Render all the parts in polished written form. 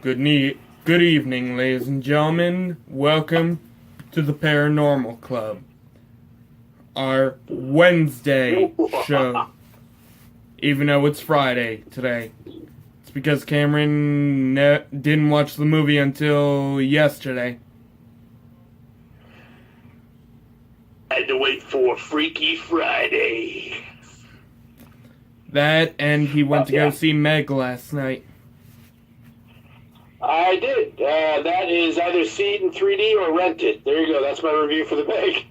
Good evening, ladies and gentlemen. Welcome to the Paronmal Club, our Wednesday show. Even though it's Friday today. It's because Cameron didn't watch the movie until yesterday. I had to wait for Freaky Friday. That, and he went to go see Meg last night. I did. That is either see it in 3D or rent it. There you go. That's my review for the Meg.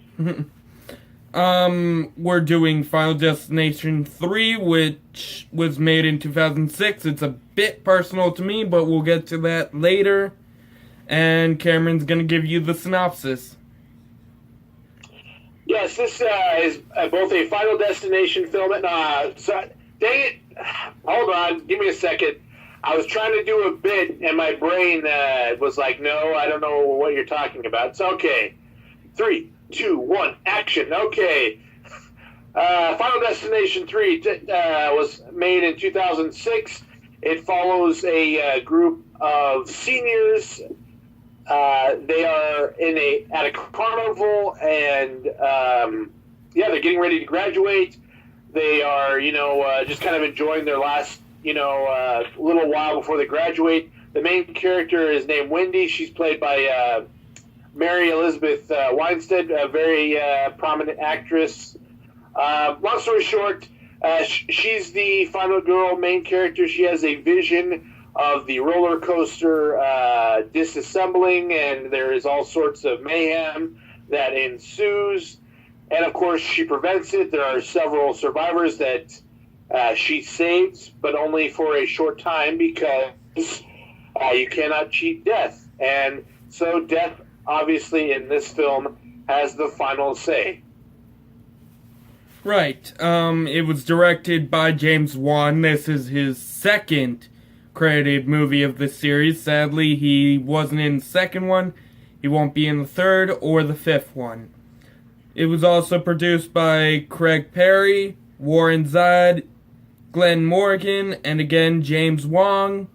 We're doing Final Destination 3, which was made in 2006. It's a bit personal to me, but we'll get to that later. And Cameron's gonna give you the synopsis. Yes, this is both a Final Destination film and... dang it. Hold on. Give me a second. I was trying to do a bit, and my brain was like, no, I don't know what you're talking about. It's okay. 3, 2, 1, action. Okay. Final Destination 3 was made in 2006. It follows a group of seniors. They are at a carnival, and they're getting ready to graduate. They are, just kind of enjoying their last, little while before they graduate. The main character is named Wendy. She's played by Mary Elizabeth Winstead, a very prominent actress. Long story short, she's the final girl main character. She has a vision of the roller coaster disassembling, and there is all sorts of mayhem that ensues. And of course, she prevents it. There are several survivors that she saves, but only for a short time because you cannot cheat death. And so death, obviously, in this film, has the final say. Right. It was directed by James Wan. This is his second credited movie of the series. Sadly, he wasn't in the second one. He won't be in the third or the fifth one. It was also produced by Craig Perry, Warren Zad, Glenn Morgan, and again James Wong.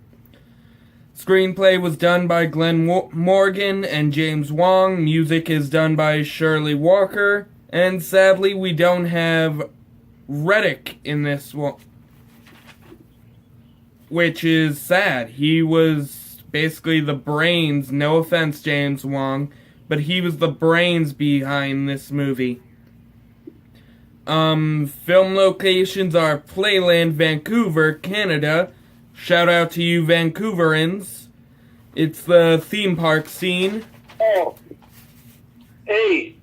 Screenplay was done by Glenn Morgan and James Wong. Music is done by Shirley Walker. And sadly, we don't have Reddick in this one, which is sad. He was basically the brains, no offense, James Wong, but he was the brains behind this movie. Film locations are Playland, Vancouver, Canada. Shout out to you Vancouverans. It's the theme park scene. Oh, hey,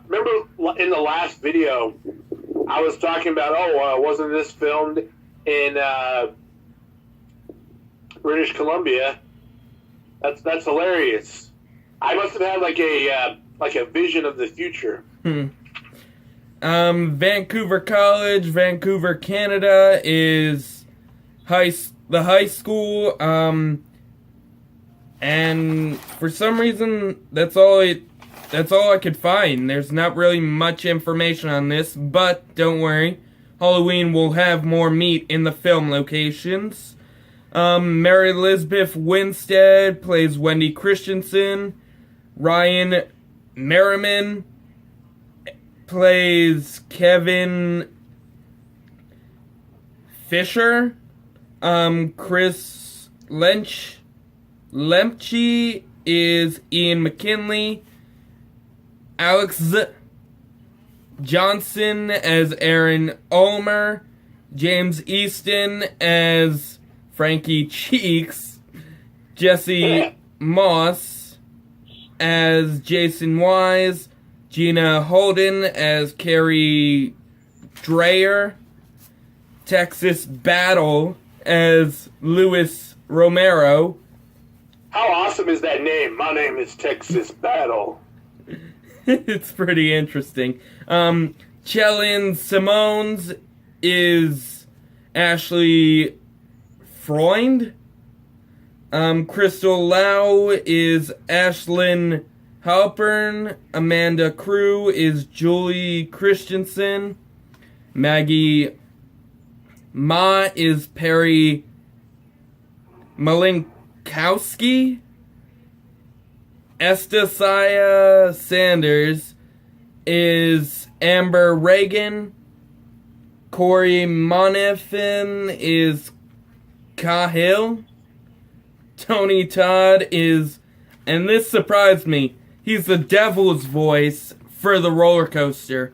remember in the last video, I was talking about, wasn't this filmed in British Columbia? That's hilarious. I must have had like a vision of the future. Vancouver College, Vancouver, Canada is the high school. And for some reason, that's all I could find. There's not really much information on this, but don't worry. Halloween will have more meat in the film locations. Mary Elizabeth Winstead plays Wendy Christensen. Ryan Merriman plays Kevin Fisher. Chris Lemche is Ian McKinley. Alex Johnson as Aaron Ulmer. James Easton as Frankie Cheeks. Jesse Moss as Jason Wise. Gina Holden as Carrie Dreyer. Texas Battle as Luis Romero. How awesome is that name? My name is Texas Battle. It's pretty interesting. Chelin Simones is Ashley Freund. Crystal Lau is Ashlyn Halpern. Amanda Crew is Julie Christensen. Maggie Ma is Perry Malinkowski. Wachowski, Estacia Sanders is Amber Reagan, Corey Monifin is Cahill, Tony Todd is, and this surprised me, he's the devil's voice for the roller coaster.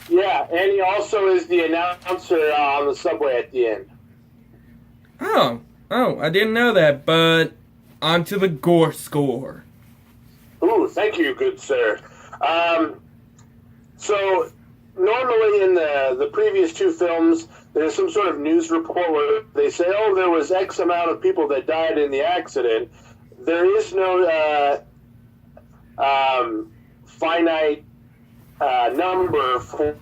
Yeah, and he also is the announcer on the subway at the end. Oh, I didn't know that, but on to the gore score. Ooh, thank you, good sir. So, normally in the previous two films, there's some sort of news report where they say, oh, there was X amount of people that died in the accident. There is no finite number for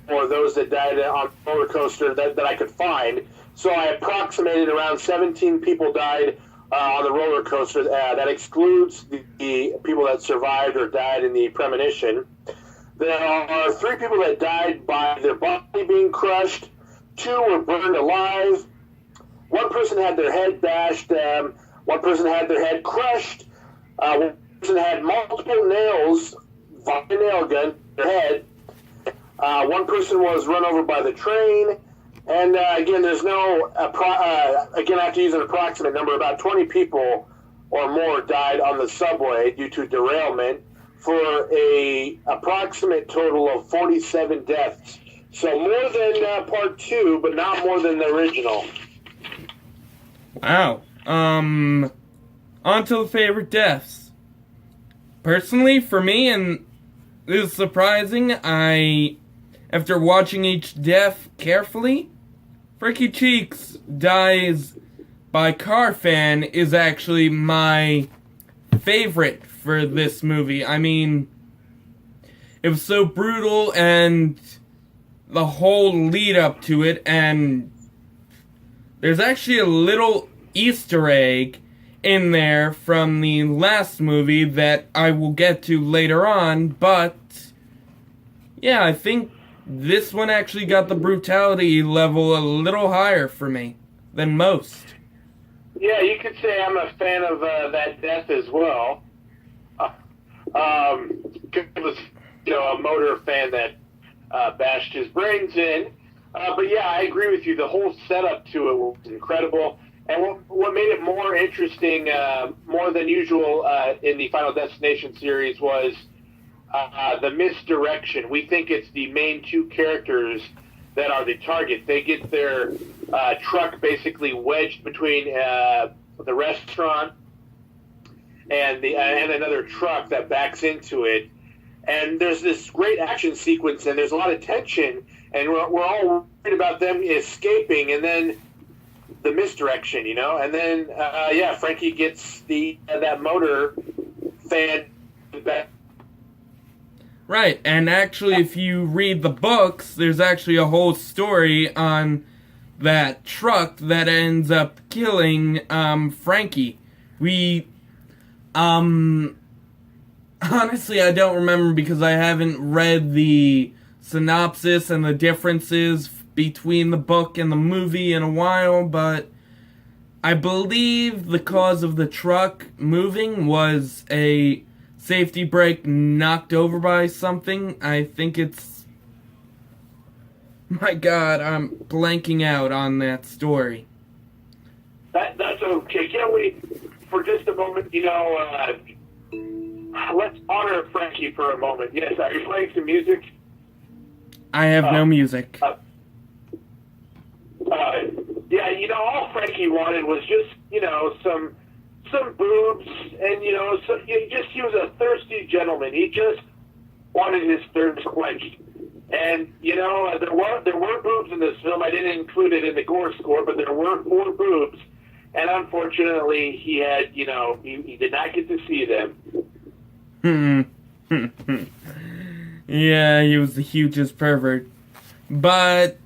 those that died on the roller coaster that I could find. So I approximated around 17 people died on the roller coaster. That excludes the people that survived or died in the premonition. There are 3 people that died by their body being crushed. 2 were burned alive. 1 person had their head bashed. 1 person had their head crushed. 1 person had multiple nails by a nail gun in their head. 1 person was run over by the train. And again, there's no, again, I have to use an approximate number. About 20 people or more died on the subway due to derailment for a approximate total of 47 deaths. So more than part 2, but not more than the original. Wow. On to the favorite deaths. Personally, for me, and this is surprising, after watching each death carefully, Frankie Cheeks dies by car fan is actually my favorite for this movie. I mean, it was so brutal, and the whole lead up to it, and there's actually a little Easter egg in there from the last movie that I will get to later on, but yeah, I think this one actually got the brutality level a little higher for me than most. Yeah, you could say I'm a fan of that death as well. It was, a motor fan that bashed his brains in. But yeah, I agree with you. The whole setup to it was incredible. And what made it more interesting, more than usual in the Final Destination series was the misdirection. We think it's the main 2 characters that are the target. They get their truck basically wedged between the restaurant and another truck that backs into it. And there's this great action sequence, and there's a lot of tension, and we're all worried about them escaping, and then the misdirection, and then Frankie gets that motor fan back. Right, and actually, if you read the books, there's actually a whole story on that truck that ends up killing Frankie. Honestly, I don't remember because I haven't read the synopsis and the differences between the book and the movie in a while, but I believe the cause of the truck moving was a safety brake knocked over by something. I think it's... My God, I'm blanking out on that story. That's okay. Can we, for just a moment, let's honor Frankie for a moment. Yes, are you playing some music? I have no music. All Frankie wanted was just, some boobs, and, he was a thirsty gentleman. He just wanted his thirst quenched. And, there were boobs in this film. I didn't include it in the gore score, but there were 4 boobs. And unfortunately, he had, he did not get to see them. Yeah, he was the hugest pervert. But,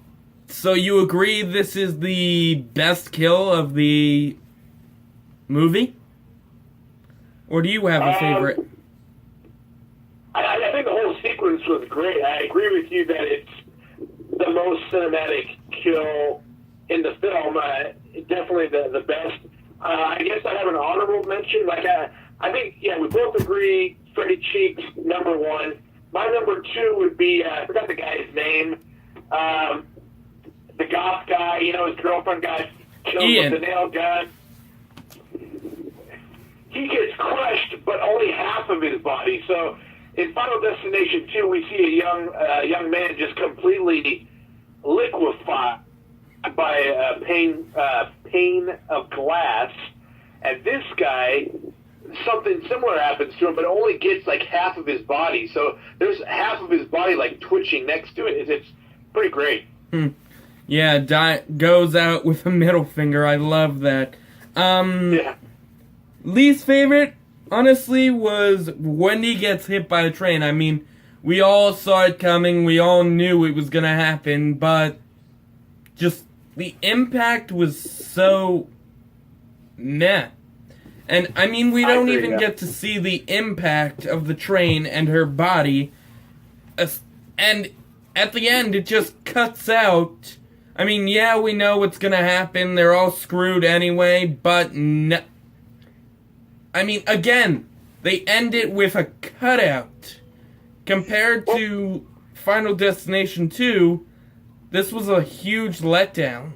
so you agree this is the best kill of the movie? Or do you have a favorite? I think the whole sequence was great. I agree with you that it's the most cinematic kill in the film. Definitely the best. I guess I have an honorable mention. I think, yeah, we both agree Freddie Cheeks, number one. My number two would be, I forgot the guy's name, the goth guy, his girlfriend got killed Ian. with the nail gun. He gets crushed, but only half of his body. So in Final Destination 2, we see a young man just completely liquefied by a pane of glass. And this guy, something similar happens to him, but only gets like half of his body. So there's half of his body like twitching next to it. It's pretty great. Yeah, goes out with a middle finger. I love that. Yeah. Least favorite, honestly, was Wendy gets hit by a train. I mean, we all saw it coming. We all knew it was gonna happen, but just the impact was so meh. And, I mean, we don't even get to see the impact of the train and her body. And at the end, it just cuts out. I mean, yeah, we know what's gonna happen. They're all screwed anyway, but no. I mean, again, they end it with a cutout. Compared to Final Destination 2, this was a huge letdown.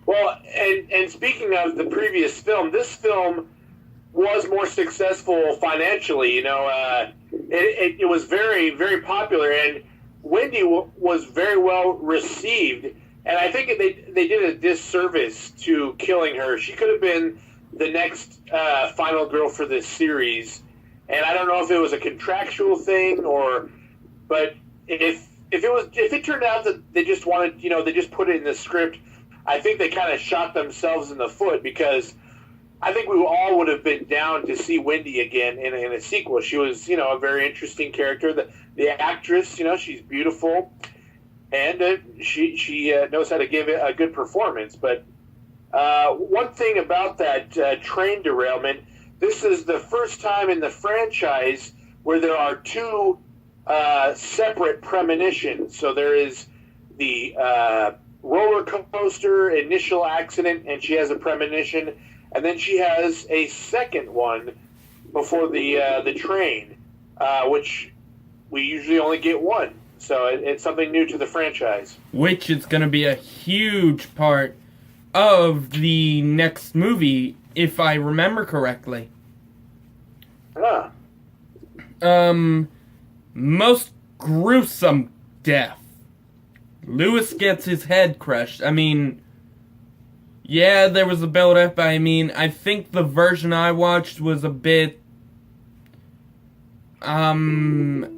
Well, and speaking of the previous film, this film was more successful financially. It was very, very popular, and Wendy was very well received. And I think they did a disservice to killing her. She could have been the next final girl for this series, and I don't know if it was a contractual thing but if it turned out that they just wanted, they just put it in the script, I think they kind of shot themselves in the foot, because I think we all would have been down to see Wendy again in a sequel. She was, a very interesting character. The actress, she's beautiful, and she knows how to give a good performance. But one thing about that train derailment, this is the first time in the franchise where there are two separate premonitions. So there is the roller coaster initial accident, and she has a premonition, and then she has a second one before the train, which we usually only get one. So it's something new to the franchise. Which is going to be a huge part of the next movie, if I remember correctly. Huh. Most gruesome death. Lewis gets his head crushed. I mean, yeah, there was a build-up. I mean, I think the version I watched was a bit, cut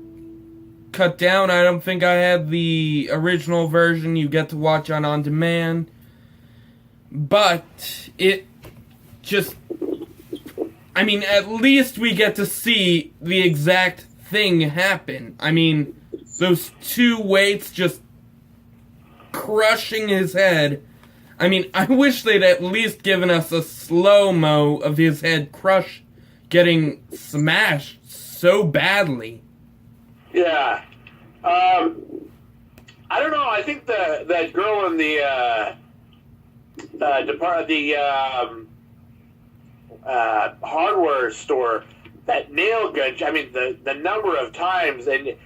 down. I don't think I had the original version you get to watch on demand. But it just, I mean, at least we get to see the exact thing happen. I mean, those two weights just crushing his head. I mean, I wish they'd at least given us a slow-mo of his head getting smashed so badly. Yeah. I don't know. I think that girl in the hardware store, that nail gun, I mean, the number of times, and it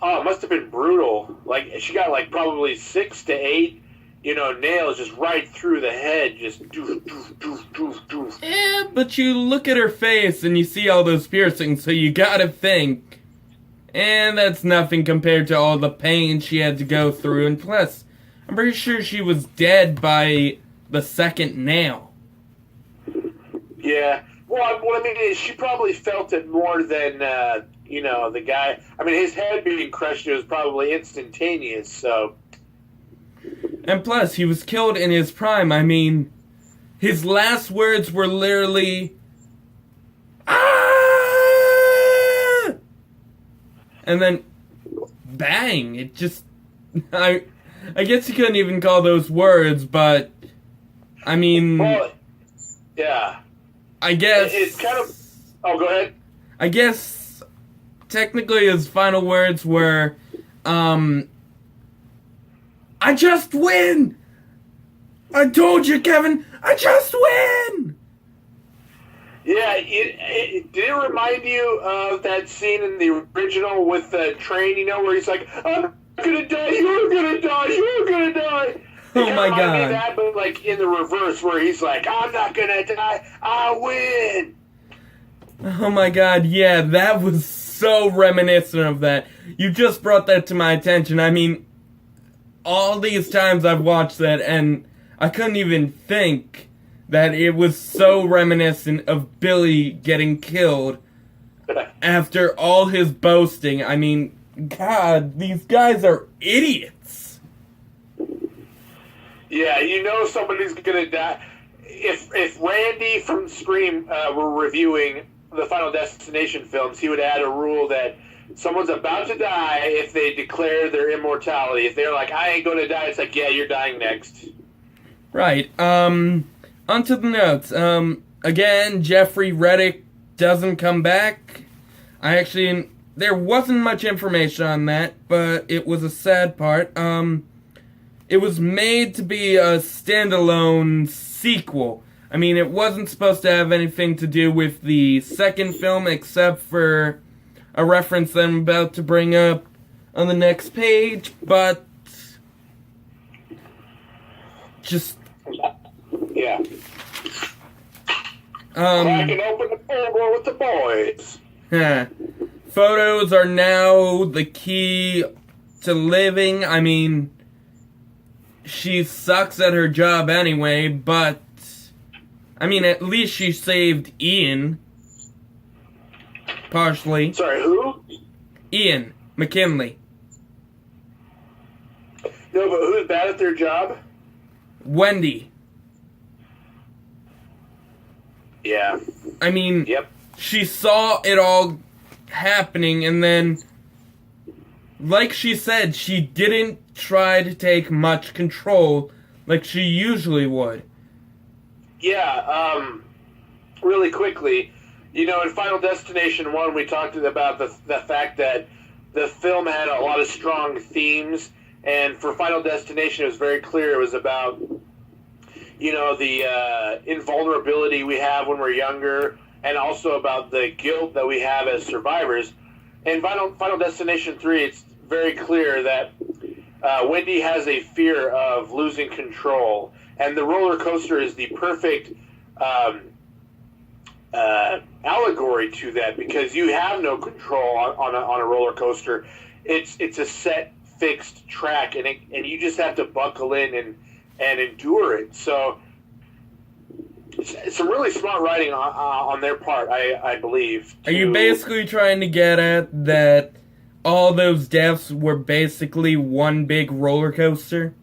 must have been brutal. Like, she got like probably 6 to 8, nails just right through the head, just doof, doof, doof, doof, doof. Yeah, but you look at her face and you see all those piercings, so you gotta think, and that's nothing compared to all the pain she had to go through, and plus, I'm pretty sure she was dead by the second nail. Yeah. Well, what I mean is, she probably felt it more than, the guy. I mean, his head being crushed was probably instantaneous, so. And plus, he was killed in his prime. I mean, his last words were literally, "Ah!" And then, bang! It just, I guess you couldn't even call those words, but, I mean, well, yeah. I guess It's kind of. Oh, go ahead. I guess technically his final words were, I just win! I told you, Kevin! I just win! Yeah, did it remind you of that scene in the original with the train, where he's like, I'm gonna die, you're gonna die, you're gonna die. Oh my It reminded me of god. that, but like in the reverse, where he's like, I'm not gonna die, I'll win. Oh my god, yeah, that was so reminiscent of that. You just brought that to my attention. I mean, all these times I've watched that, and I couldn't even think that it was so reminiscent of Billy getting killed after all his boasting. I mean, God, these guys are idiots. Yeah, somebody's gonna die. If Randy from Scream were reviewing the Final Destination films, he would add a rule that someone's about to die if they declare their immortality. If they're like, I ain't gonna die, it's like, yeah, you're dying next. Right, onto the notes. Again, Jeffrey Reddick doesn't come back. There wasn't much information on that, but it was a sad part. It was made to be a standalone sequel. I mean, it wasn't supposed to have anything to do with the second film, except for a reference that I'm about to bring up on the next page, but just... Yeah. I can open the door with the boys. Photos are now the key to living. I mean, she sucks at her job anyway, but I mean, at least she saved Ian. Partially. Sorry, who? Ian McKinley. No, but who's bad at their job? Wendy. Yeah. I mean, Yep. she saw it all happening, and then, like she said, she didn't try to take much control like she usually would. Yeah, really quickly, in Final Destination 1, we talked about the fact that the film had a lot of strong themes, and for Final Destination, it was very clear it was about, the invulnerability we have when we're younger, and also about the guilt that we have as survivors. In Final Destination 3, it's very clear that Wendy has a fear of losing control, and the roller coaster is the perfect allegory to that, because you have no control on a roller coaster. It's a set, fixed track, and you just have to buckle in and endure it. So it's some really smart writing on their part, I believe. Are you basically trying to get at that all those deaths were basically one big roller coaster?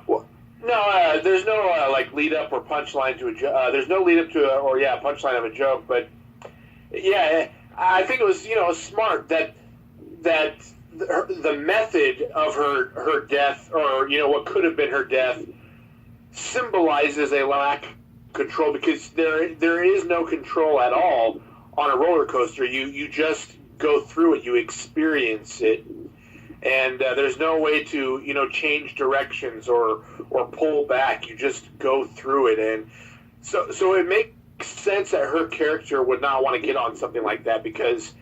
Well, no, there's no lead up or punchline to a joke. There's no lead up to punchline of a joke. But yeah, I think it was smart that the method of her death, or what could have been her death, symbolizes a lack of control, because there is no control at all on a roller coaster. You just go through it, you experience it, and there's no way to change directions or pull back. You just go through it, and so it makes sense that her character would not want to get on something like that, because it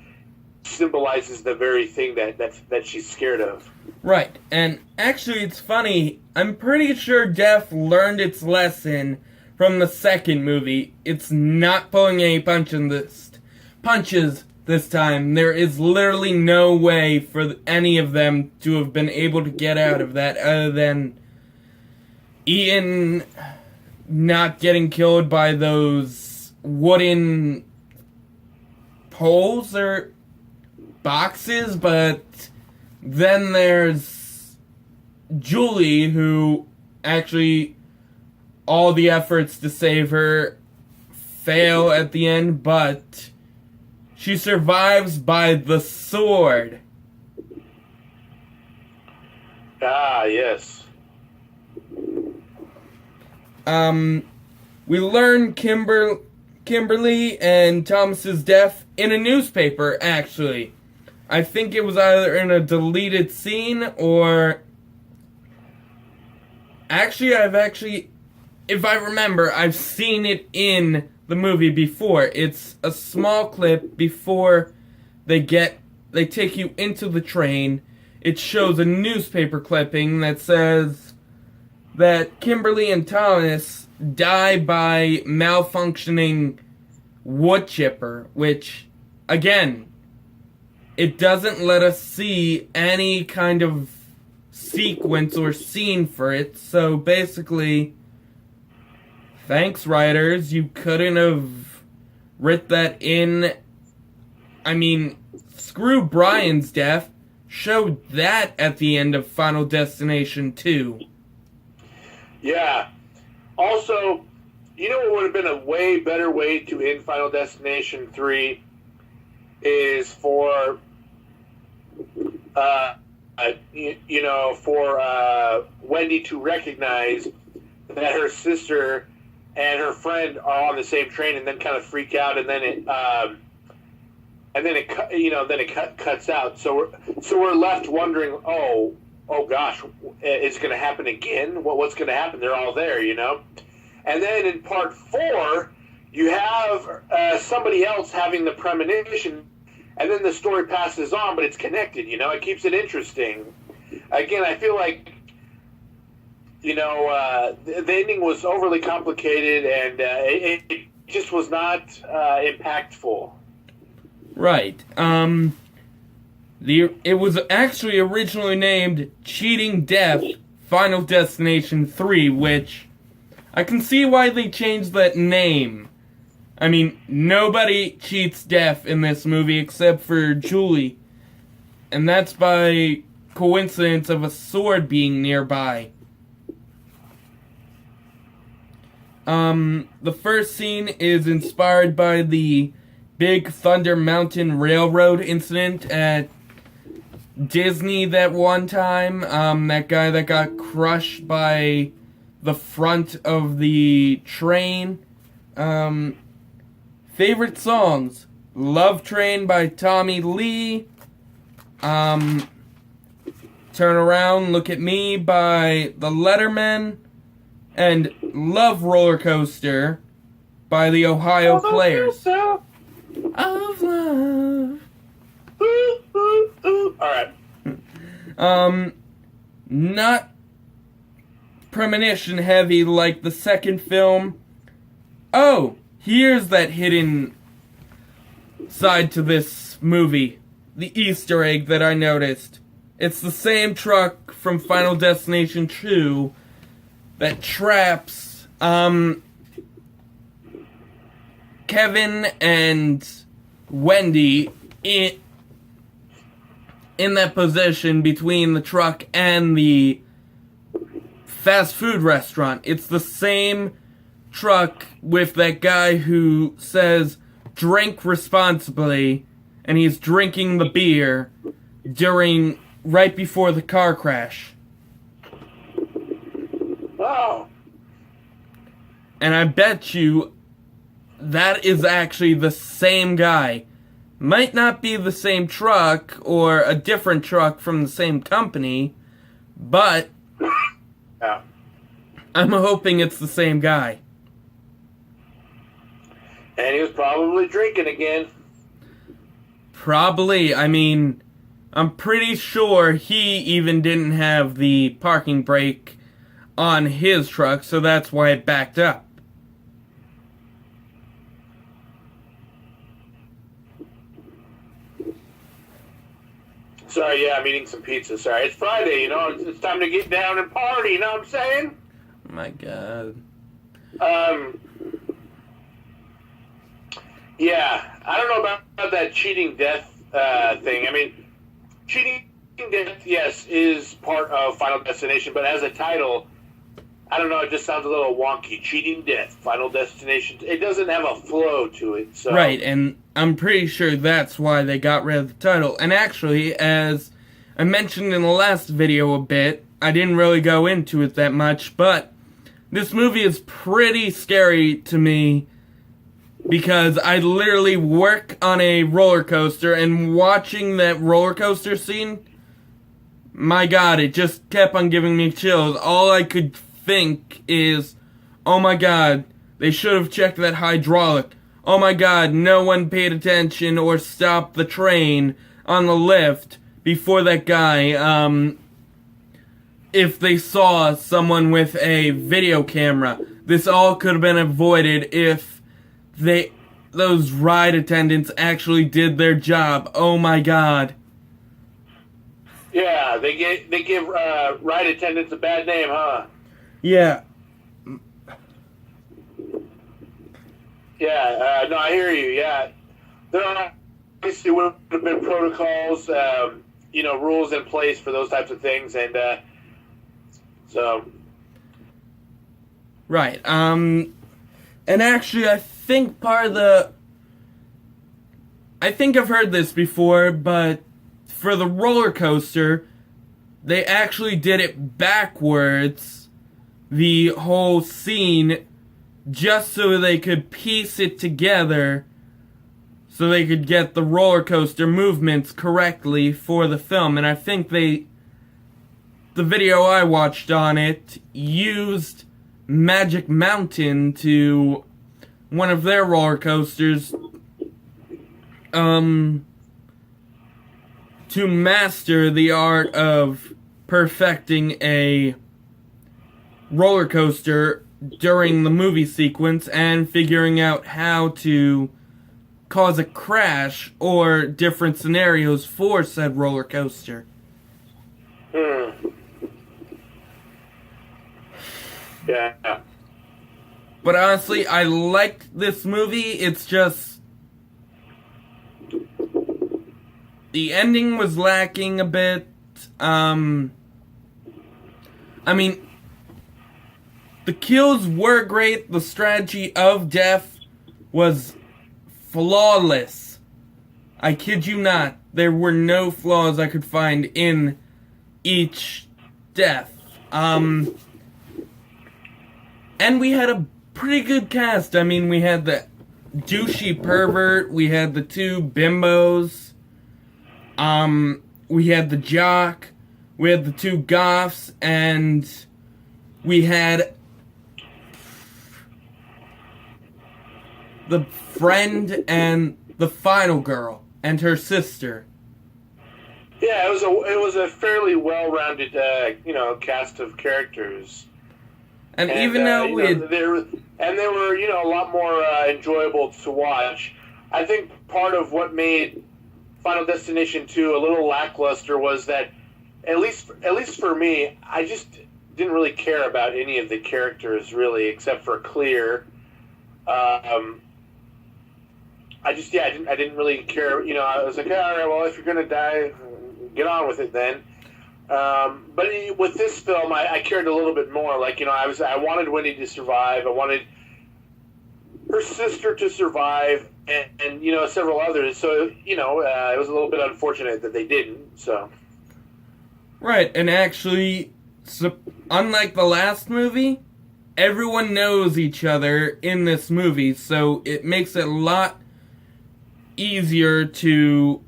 symbolizes the very thing that she's scared of. Right, and actually it's funny, I'm pretty sure Death learned its lesson from the second movie. It's not pulling any punches this time. There is literally no way for any of them to have been able to get out of that, other than Ian not getting killed by those wooden poles or boxes, but then there's Julie, who actually all the efforts to save her fail at the end, but she survives by the sword. Ah, yes. We learn Kimberly and Thomas's death in a newspaper, actually. I think it was either in a deleted scene or... Actually, if I remember, I've seen it in the movie before. It's a small clip before they take you into the train. It shows a newspaper clipping that says that Kimberly and Thomas die by malfunctioning wood chipper, which, again, it doesn't let us see any kind of sequence or scene for it, so basically, thanks, writers, you couldn't have writ that in. I mean, screw Brian's death, showed that at the end of Final Destination 2. Yeah. Also, you know what would have been a way better way to end Final Destination 3 is for, Wendy to recognize that her sister and her friend are on the same train, and then kind of freak out, and then it cuts out. So we're left wondering, oh gosh, is it going to happen again? What's going to happen? They're all there, you know. And then in part 4, you have somebody else having the premonition, and then the story passes on, but it's connected, you know. It keeps it interesting. Again, I feel like, you know, the ending was overly complicated, and it just was not impactful. Right. It was actually originally named Cheating Death Final Destination 3, which I can see why they changed that name. I mean, nobody cheats death in this movie except for Julie. And that's by coincidence of a sword being nearby. The first scene is inspired by the Big Thunder Mountain Railroad incident at Disney that one time. That guy that got crushed by the front of the train. Favorite songs: Love Train by Tommy Lee. Turn Around, Look at Me by The Lettermen. And Love Roller Coaster by the Ohio Players. Of love. Ooh, ooh, ooh. All right. Not premonition heavy like the second film. Oh, here's that hidden side to this movie. The Easter egg that I noticed. It's the same truck from Final Destination 2 that traps, Kevin and Wendy in that position between the truck and the fast food restaurant. It's the same truck with that guy who says, drink responsibly, and he's drinking the beer right before the car crash. Oh. And I bet you that is actually the same guy. Might not be the same truck or a different truck from the same company, but Yeah. I'm hoping it's the same guy. And he was probably drinking again. Probably. I mean, I'm pretty sure he even didn't have the parking brake on his truck, so that's why it backed up. Sorry, yeah, I'm eating some pizza. Sorry, it's Friday, you know, it's time to get down and party, you know what I'm saying? My God. Yeah, I don't know about that cheating death thing. I mean, cheating death, yes, is part of Final Destination, but as a title, I don't know, it just sounds a little wonky. Cheating death, Final Destination. It doesn't have a flow to it. So. Right, and I'm pretty sure that's why they got rid of the title. And actually, as I mentioned in the last video a bit, I didn't really go into it that much, but this movie is pretty scary to me because I literally work on a roller coaster, and watching that roller coaster scene, my God, it just kept on giving me chills. All I could think is, oh my god, they should have checked that hydraulic. Oh my god, no one paid attention or stopped the train on the lift before that guy, if they saw someone with a video camera. This all could have been avoided if those ride attendants actually did their job. Oh my god. Yeah, they give ride attendants a bad name, huh? Yeah. Yeah, no, I hear you. Yeah, there are obviously would have been protocols, rules in place for those types of things, and so. Right. And actually, I think I think I've heard this before, but for the roller coaster, they actually did it backwards, the whole scene, just so they could piece it together, so they could get the roller coaster movements correctly for the film. And I think the video I watched on it used Magic Mountain to one of their roller coasters, to master the art of perfecting a roller coaster during the movie sequence and figuring out how to cause a crash or different scenarios for said roller coaster. Yeah. But honestly, I liked this movie. It's just the ending was lacking a bit. I mean, the kills were great. The strategy of death was flawless. I kid you not. There were no flaws I could find in each death. And we had a pretty good cast. I mean, we had the douchey pervert. We had the two bimbos. We had the jock. We had the two goths. And we had the friend and the final girl and her sister. Yeah, it was a fairly well-rounded, cast of characters. And even though they were a lot more enjoyable to watch. I think part of what made Final Destination 2 a little lackluster was that, at least for me, I just didn't really care about any of the characters really, except for Clear. I didn't really care. I was like, all right, well, if you're gonna die, get on with it then. But with this film, I cared a little bit more. Like, I wanted Wendy to survive. I wanted her sister to survive, and several others. So, it was a little bit unfortunate that they didn't. So. Right, and actually, unlike the last movie, everyone knows each other in this movie, so it makes it a lot easier to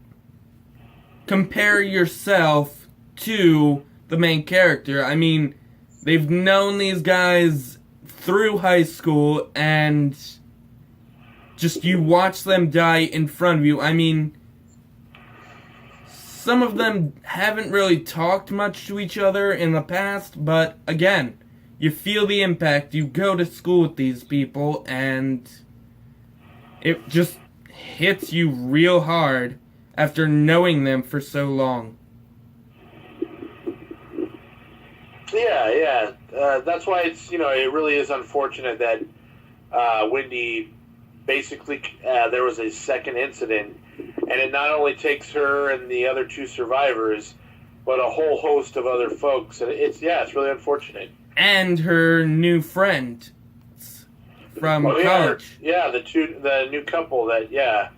compare yourself to the main character. I mean, they've known these guys through high school, and just you watch them die in front of you. I mean, some of them haven't really talked much to each other in the past, but again, you feel the impact. You go to school with these people, and it just hits you real hard after knowing them for so long. Yeah. That's why it's, it really is unfortunate that Wendy, basically, there was a second incident, and it not only takes her and the other two survivors, but a whole host of other folks. And it's really unfortunate. And her new friend from college. Yeah, the new couple that, yeah.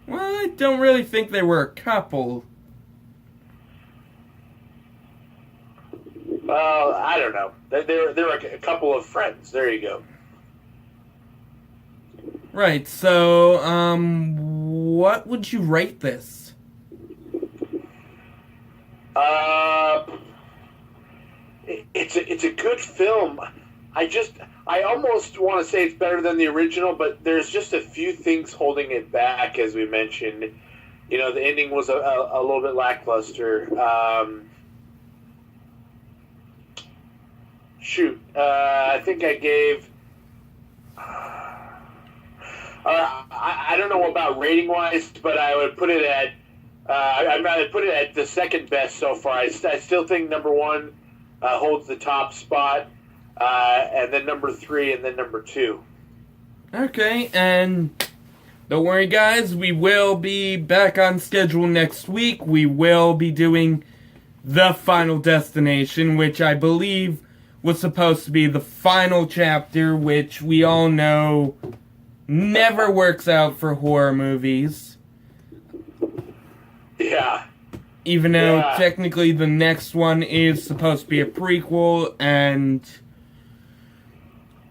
Well, I don't really think they were a couple. Well, I don't know. They're a couple of friends. There you go. Right, so, what would you rate this? It's a good film. I almost want to say it's better than the original, but there's just a few things holding it back, as we mentioned. You know, the ending was a little bit lackluster. I think I gave. I don't know about rating wise, but I would put it at. I'd put it at the second best so far. I still think number one holds the top spot, and then number three, and then number two. Okay, and don't worry, guys. We will be back on schedule next week. We will be doing The Final Destination, which I believe was supposed to be the final chapter, which we all know never works out for horror movies. Yeah. Even though technically the next one is supposed to be a prequel, and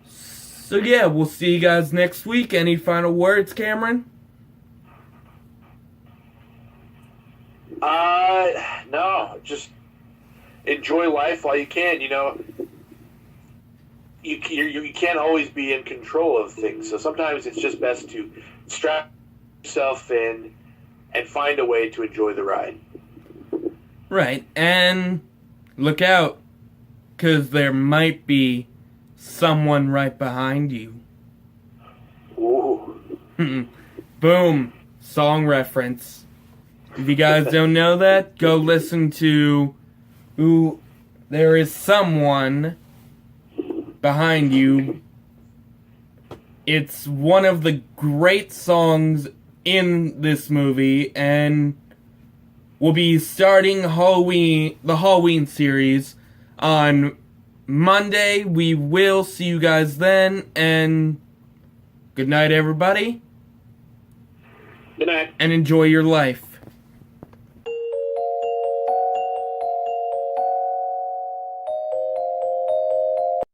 so yeah, we'll see you guys next week. Any final words, Cameron? No, just enjoy life while you can. You know, you can't always be in control of things, so sometimes it's just best to strap yourself in and find a way to enjoy the ride. Right, and look out, because there might be someone right behind you. Ooh. Boom, song reference. If you guys don't know that, go listen to There Is Someone Behind You. It's one of the great songs in this movie, and we'll be starting the Halloween series on Monday. We will see you guys then, and good night, everybody. Good night. And enjoy your life.